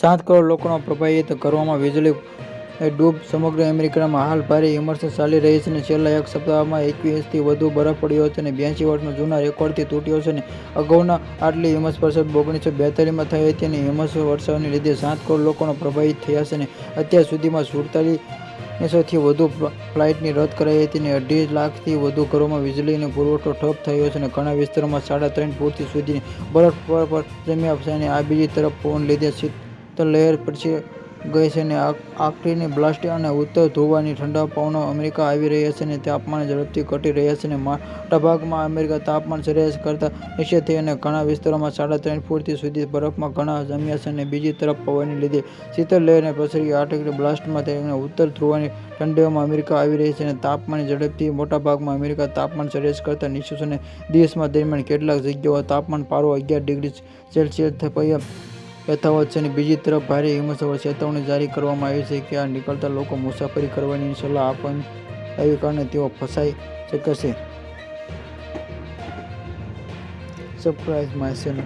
7 કરોડ લોકોને પ્રભાવિત કરવામાં વીજળી ડૂબ સમગ્ર અમેરિકામાં હાલ ભારે હિમવર્ષા ચાલી રહી છે અને છેલ્લા એક સપ્તાહમાં 21 થી વધુ બરફ પડ્યો છે અને 82 વર્ષનો જૂના રેકોર્ડથી તૂટ્યો છે અને અગાઉના આટલી હિમવર્ષા 1942માં થઈ હતી અને હિમવર્ષાને લીધે 7 કરોડ લોકો પ્રભાવિત થયા છે અને અત્યાર સુધીમાં 4700થી વધુ ફ્લાઇટની રદ કરાઈ હતી અને 2.5 લાખથી વધુ ઘરોમાં વીજળીનો પુરવઠો ઠપ થયો છે અને ઘણા વિસ્તારોમાં 3.5 ફૂટ સુધી બરફ પર જમ્યા છે અને આ બીજી તરફ પવન લીધે શીતલ લહેર પછી ગઈ છે અને આખરીની બ્લાસ્ટ અને ઉત્તર ધ્રુવની ઠંડા પવનો અમેરિકા આવી રહ્યા છે અને તાપમાન ઝડપથી ઘટી રહ્યા છે અને મોટાભાગમાં અમેરિકા તાપમાન સરેરાશ કરતાં નીચે થઈ અને ઘણા વિસ્તારોમાં 3.5 ફૂટ સુધી બરફમાં ઘણા જમ્યા છે અને બીજી તરફ પવનને લીધે શીતલ લહેર પ્રસરી આખરી બ્લાસ્ટમાં થઈ અને ઉત્તર ધ્રુવની ઠંડીઓમાં અમેરિકા આવી રહી છે અને તાપમાન ઝડપથી મોટાભાગમાં અમેરિકા તાપમાન સરેરાશ કરતાં નીચું છે અને દિવસમાં દરમિયાન કેટલાક જગ્યાઓ તાપમાન પારો 11 ડિગ્રી સેલ્સિયસ યથાવત છે અને બીજી તરફ ભારે હિમવર્ષા ચેતવણી જારી કરવામાં આવી છે કે આ નીકળતા લોકો મુસાફરી કરવાની સલાહ આપવામાં આવી કારણે તેઓ ફસાઈ શકે છે. Subscribe my channel.